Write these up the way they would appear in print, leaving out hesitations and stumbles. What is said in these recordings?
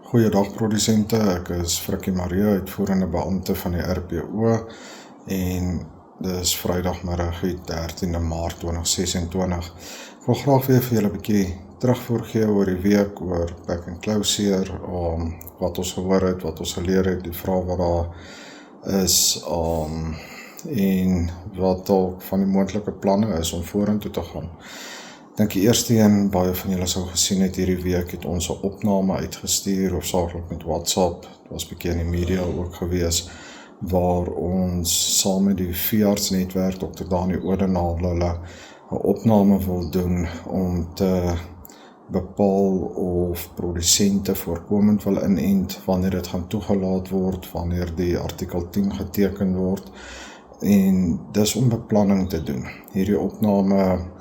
Goeiedag produsente, ek is Frikkie Marie, uitvoerende beampte van die RPO en dis Vrydagmiddag die 13de Maart 2026. Ek wil graag weer vir julle 'n bietjie terugvoer gee oor die week, oor back and closure, wat ons gehoor het, wat ons geleer het, die vraag wat daar is, en wat dalk van die moontlike planne is om vorentoe te gaan. Ek dink die eerste een, baie van julle sou gesien het hierdie week, het ons 'n opname uitgestuur, hoofsaaklik met WhatsApp, het was bietjie in die media ook gewees, waar ons saam met die veeartsnetwerk, Dr. Dani Odendaal, hulle 'n opname wil doen om te bepaal of produsente voorkomend wil inent, wanneer dit gaan toegelaat word, wanneer die artikel 10 geteken word, en dis om beplanning te doen. Hierdie opname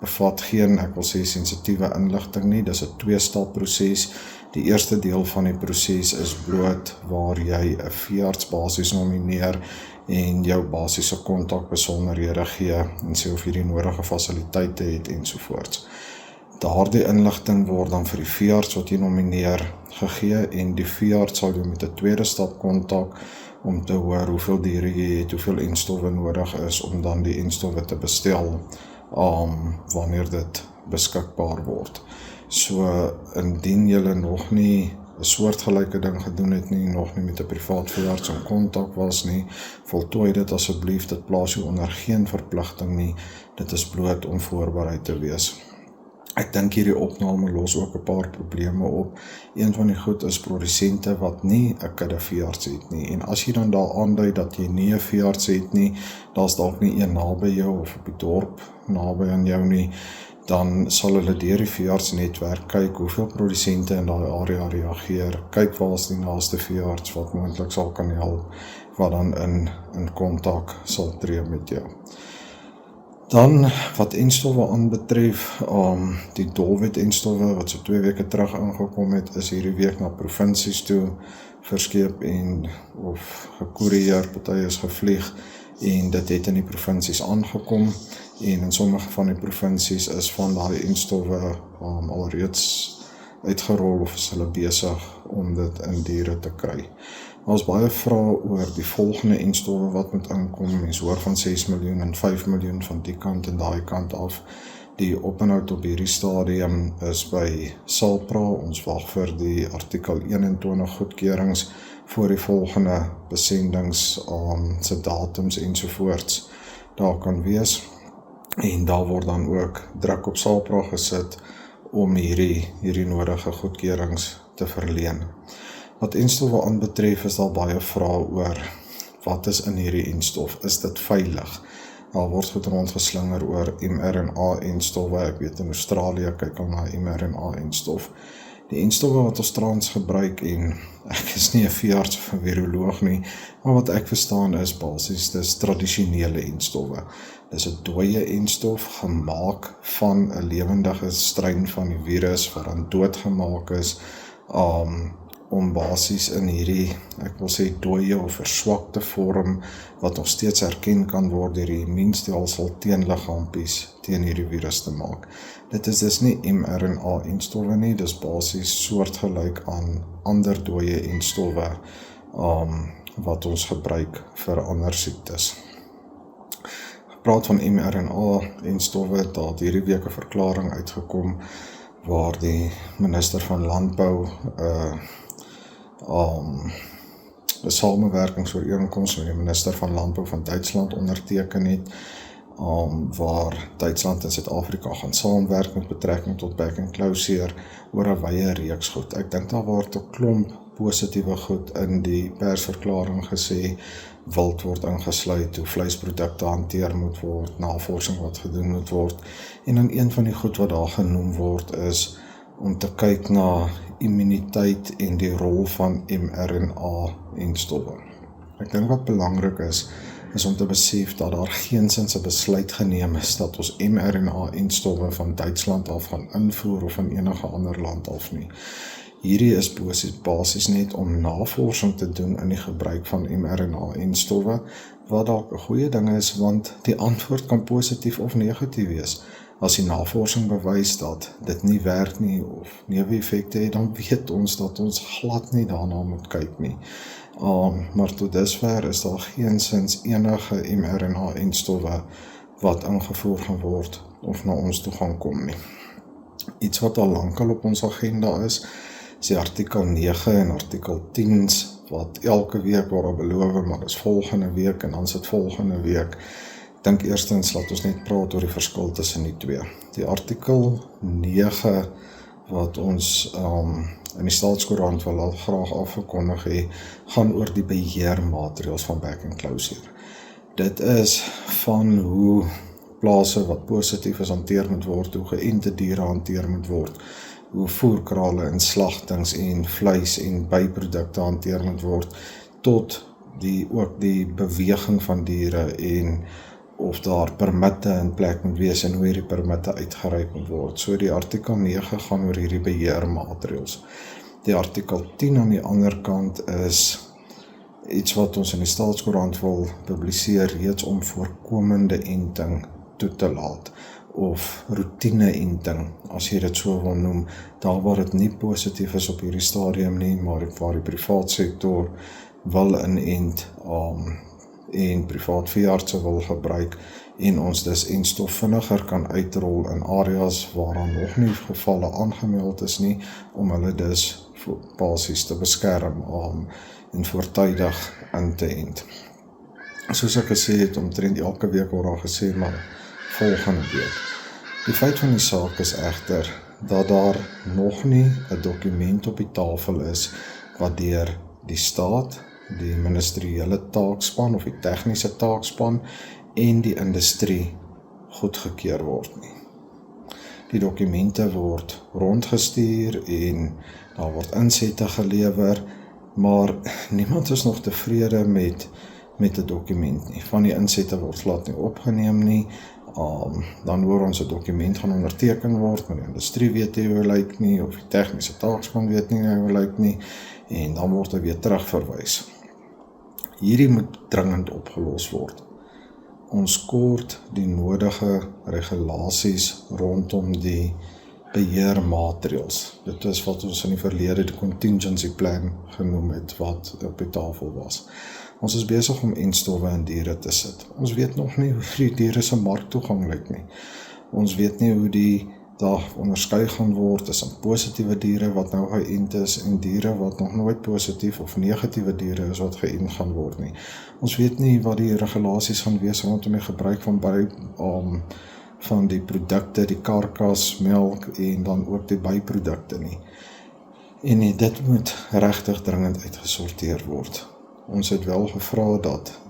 bevat geen, ek wil sê, sensitiewe inligting nie, dis 'n 2-stap proses. Die eerste deel van die proses is bloot waar jy 'n veearts basies nomineer en jou basiese kontakbesonderhede gee en sê of jy die nodige fasiliteite het ensovoorts. Daardie inligting word dan vir die veearts wat jy nomineer gegee en die veearts sal jou met 'n tweede stap kontak om te hoor hoeveel diere jy het, hoeveel enstowwe nodig is om dan die enstowwe te bestel wanneer dit beskikbaar word. So indien julle nog nie 'n soortgelyke ding gedoen het nie, nog nie met 'n privaat veearts in kontak was nie, voltooi dit asseblief, dit plaas jou onder geen verpligting nie, dit is bloot om voorberei te wees. Ek dink hierdie opname los ook 'n paar probleme op. Een van die goed is produsente wat nie 'n kudde veearts het nie. En as jy dan daar aandui dat jy nie 'n veearts het nie, daar's dalk nie een naby jou of op die dorp naby aan jou nie, dan sal hulle deur die veeartsnetwerk kyk hoeveel produsente in daai area reageer. Kyk waar is die naaste veearts wat moontlik sal kan help, wat dan in kontak sal tree met jou. Dan, wat enstowwe aanbetref, die dolwet enstowwe wat so 2 weke terug aangekom het, is hierdie week na provinsies toe verskeep en of gekoerieer, party is gevlieg, en dit het in die provinsies aangekom, en in sommige van die provinsies is van daai enstowwe alreeds uitgerol of is hulle besig om dit in diere te kry. Daar is baie vrae oor die volgende enstowwe wat moet inkom. Mens hoor van 6 miljoen en 5 miljoen van die kant en daai kant af. Die openhoud op hierdie stadium is by SALPRA. Ons wag vir die artikel 21 goedkeurings voor die volgende besendings se datums ensovoorts daar kan wees. En daar word dan ook druk op SALPRA gesit om hierdie nodige goedkeurings te verleen. Wat enstowwe aanbetref is daar baie vrae oor wat is in hierdie enstof, is dit veilig? Daar word goed rondgeslinger oor mRNA enstowwe, ek weet in Australië kyk al na mRNA enstof. Die enstowwe wat ons tans gebruik, en ek is nie 'n veearts of 'n viroloog nie, maar wat ek verstaan is basies, dis tradisionele enstowwe. Dis 'n dooie enstof gemaak van 'n lewendige strain van die virus wat dan doodgemaak is, om basies in hierdie, ek wil sê, dooie of verswakte vorm, wat nog steeds herken kan word deur die immuunstelsel teenliggaampies teen hierdie virus te maak. Dit is dus nie mRNA enstowwe nie, dis basies soortgelyk aan ander dooie enstowwe wat ons gebruik vir ander siektes. Gepraat van mRNA enstowwe, daar het hierdie week 'n verklaring uitgekom waar die minister van Landbou 'n samewerkingsooreenkoms met die minister van Landbou van Duitsland onderteken het, waar Duitsland en Suid-Afrika gaan saamwerk met betrekking tot back and closure oor 'n wye reeks goed. Ek dink daar word 'n klomp positiewe goed in die persverklaring gesê, wild word ingesluit, hoe vleisprodukte hanteer moet word, navorsing wat gedoen moet word, en dan een van die goed wat daar genoem word is om te kyk na immuniteit en die rol van mRNA enstowwe. Ek dink wat belangrik is om te besef dat daar geensins 'n besluit geneem is dat ons mRNA enstowwe van Duitsland af gaan invoer of van enige ander land af nie. Hierdie is basies net om navorsing te doen in die gebruik van mRNA enstowwe, wat dalk 'n goeie ding is, want die antwoord kan positief of negatief wees. As die navorsing bewys dat dit nie werk nie of neeweffekte het, dan weet ons dat ons glad nie daarna moet kyk nie. Maar tot dusver is daar geensins enige mRNA-enstowwe wat ingevoer gaan word of na ons toe gaan kom nie. Iets wat al lankal op ons agenda is die artikel 9 en artikel 10 wat elke week word beloof, maar dis volgende week en dan is dit volgende week. Ek dink eerstens laat ons net praat oor die verskil tussen die twee. Die artikel 9 wat ons in die Staatskoerant wil al graag afgekondig het, gaan oor die beheermaatreëls van back and closure. Dit is van hoe plase wat positief is hanteer moet word, hoe geënte diere hanteer moet word, hoe voerkrale en slagtings en vleis en byprodukte hanteer moet word, tot ook die beweging van diere en of daar permitte in plek moet wees en hoe hierdie permitte uitgereik moet word. So die artikel 9 gaan oor hierdie beheermaatreëls. Die artikel 10 aan die ander kant is iets wat ons in die Staatskoerant wil publiseer reeds om voorkomende enting toe te laat, of routine-enting, as jy dit so wil noem, daar waar dit nie positief is op hierdie stadium nie, maar waar die privaat sektor wil inent en privaat veeartse wil gebruik en ons dus enstof vinniger kan uitrol in areas waar daar nog nie gevalle aangemeld is nie, om hulle dus basies te beskerm en voortydig in te ent. Soos ek gesê het, omtrent elke week word daar gesê, maar volgende week. Die feit van die saak is egter dat daar nog nie 'n dokument op die tafel is wat deur die staat, die ministeriële taakspan of die tegniese taakspan en die industrie goedgekeur word nie. Die dokumente word rondgestuur en daar word insette gelewer, maar niemand is nog tevrede met 'n dokument nie. Van die insette word glad nie opgeneem nie. Dan hoor ons 'n dokument gaan onderteken word, maar die industrie weet nie hoe hy lyk nie, of die tegniese taakspan weet nie hoe hy lyk nie, en dan word hy weer terugverwys. Hierdie moet dringend opgelos word. Ons kort die nodige regulasies rondom die beheermaatreëls. Dit is wat ons in die verlede die contingency plan genoem het, wat op die tafel was. Ons is besig om enstowwe in diere te sit. Ons weet nog nie hoe die diere se marktoegang lyk nie. Ons weet nie hoe die daar onderskei gaan word tussen positiewe diere wat nou geënt is en diere wat nog nooit positief of negatiewe diere is wat geënt gaan word nie. Ons weet nie wat die regulasies gaan wees rondom die gebruik van die produkte, die karkas, melk en dan ook die byprodukte nie. En dit moet regtig dringend uitgesorteer word. Ons het wel gevra dat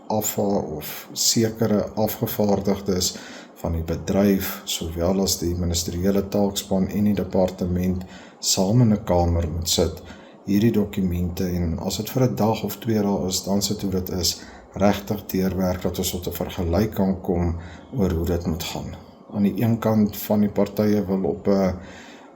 of sekere afgevaardigdes van die bedryf, sowel as die ministeriële taakspan en die departement, saam in 'n kamer moet sit, hierdie dokumente, en as dit vir 'n dag of 2 dae is, dan sit hoe dit is, regtig deurwerk, dat ons tot 'n vergelyk kan kom oor hoe dit moet gaan. Aan die een kant van die partye wil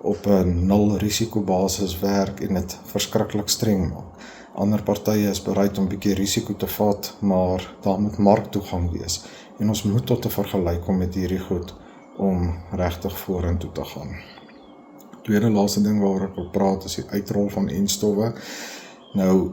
op 'n nul risikobasis werk en dit verskriklik streng maak. Ander partye is bereid om 'n bietjie risiko te vat, maar daar moet marktoegang wees. En ons moet tot 'n vergelyk kom met hierdie goed om regtig vorentoe te gaan. Tweede laaste ding waaroor ek wil praat is die uitrol van enstowwe. Nou,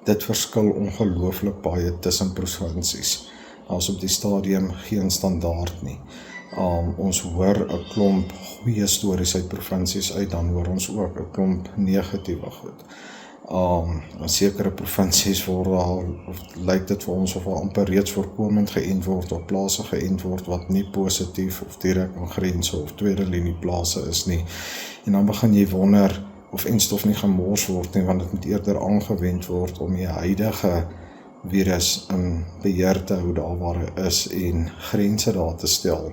dit verskil ongelooflik baie tussen provinsies. As op die stadium geen standaard nie. Ons hoor 'n klomp goeie stories uit provinsies uit, dan hoor ons ook 'n klomp negatiewe goed. In sekere provinsies lyk dit vir ons of amper reeds voorkomend geënt word, of plase geënt word wat nie positief of direk aan grense of tweede linie plase is nie. En dan begin jy wonder of enstof nie gemors word nie, want dit moet eerder aangewend word om die huidige virus in beheer te hou daar waar hy is en grense daar te stel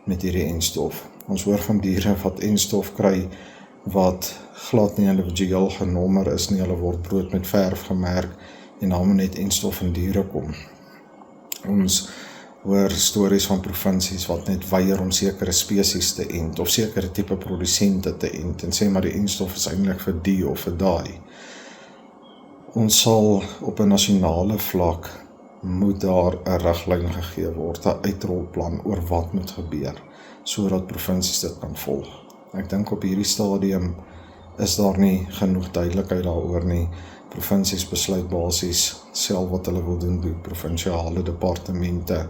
met hierdie enstof. Ons hoor van diere wat enstof kry wat glad nie individueel genommer is nie, hulle word brood met verf gemerk en dan moet net enstof in diere kom. Ons hoor stories van provinsies wat net weier om sekere spesies te ent of sekere tipe produsente te ent en sê maar die enstof is eintlik vir die of vir daai. Ons sal op 'n nasionale vlak moet daar 'n riglyn gegee word, 'n uitrolplan oor wat moet gebeur. sodat provinsies dit kan volg. Ek dink op hierdie stadium is daar nie genoeg duidelikheid daaroor nie. Provinsies besluit basies self wat hulle wil doen by provinsiale departemente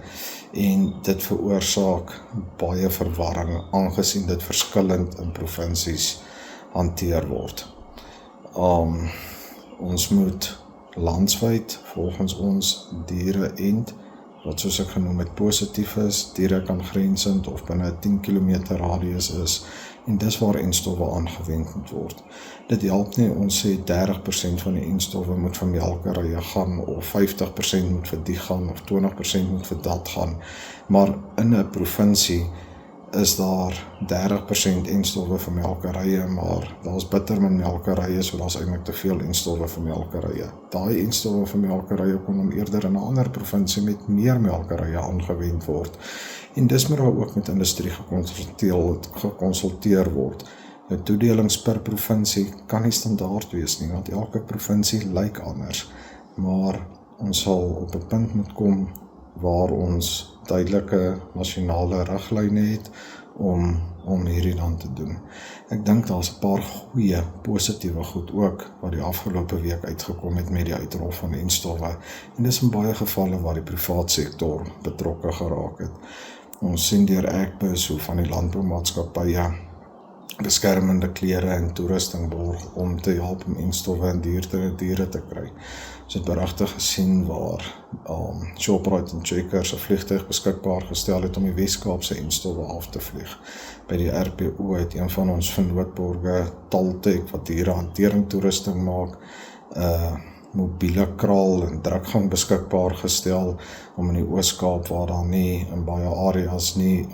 en dit veroorsaak baie verwarring aangesien dit verskillend in provinsies hanteer word. Ons moet landswyd volgens ons diere ent, wat soos ek genoem het positief is, direk aangrensend of binne 'n 10 km radius is, en dis waar enstowwe aangewend moet word. Dit help nie ons sê 30% van die enstowwe moet vir melkerye gaan, of 50% moet vir die gaan, of 20% moet vir dat gaan, maar in 'n provinsie is daar 30% enstowwe vir melkerye, maar daar's bitter min melkerye, so daar's eintlik te veel enstowwe vir melkerye. Daai enstowwe vir melkerye kon om eerder in 'n ander provinsie met meer melkerye aangewend word. En dis maar ook met industrie gekonsulteer word. Nou toedelings per provinsie kan nie standaard wees nie, want elke provinsie lyk anders, maar ons sal op 'n punt moet kom waar ons duidelike nasionale riglyne het om hierdie dan te doen. Ek dink daar's 'n paar goeie, positiewe goed ook wat die afgelope week uitgekom het met die uitrol van enstowwe, en dis in baie gevalle waar die privaat sektor betrokke geraak het. Ons sien deur Agbus hoe van die landboumaatskappye beskermende klere en toerusting borg om te help om enstowwe en diere te kry. Ons het berigte gesien waar Shoprite en Checkers 'n vliegtuig beskikbaar gestel het om die Weskaapse enstowwe af te vlieg. By die RPO het een van ons vennootborge, Taltech, wat dierehantering toerusting maak, mobiele kraal en drukgang beskikbaar gestel om in die Oos-Kaap, waar daar nie in baie areas nie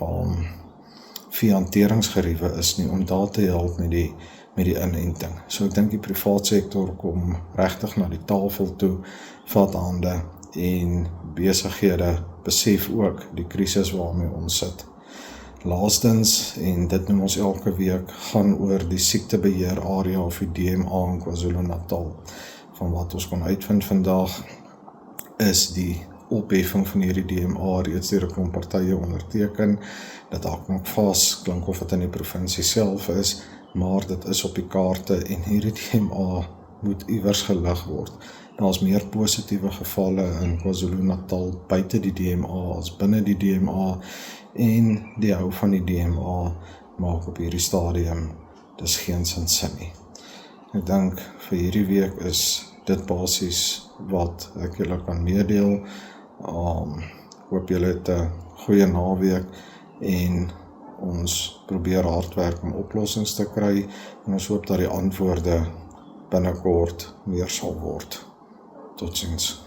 veehanteringsgeriewe is nie, om daar te help met die inenting. So ek dink die privaat sektor kom regtig na die tafel toe, vat hande, en besighede besef ook die krisis waarmee ons sit. Laastens, en dit noem ons elke week, gaan oor die siektebeheer area of die DMA in KwaZulu-Natal. Van wat ons kon uitvind vandag, is die opheffing van hierdie DMA reeds deur 'n klomp partye onderteken. Dit dalk nog vas klink of dit in die provinsie self is, maar dit is op die kaarte en hierdie DMA moet iewers gelig word. Daar's meer positiewe gevalle in KwaZulu-Natal buite die DMA as binne die DMA, en die hou van die DMA maak op hierdie stadium dis geen sin nie. Ek dink vir hierdie week is dit basies wat ek julle kan meedeel. Hoop julle het 'n goeie naweek en ons probeer hard werk om oplossings te kry, en ons hoop dat die antwoorde binnekort meer sal word. Totsiens.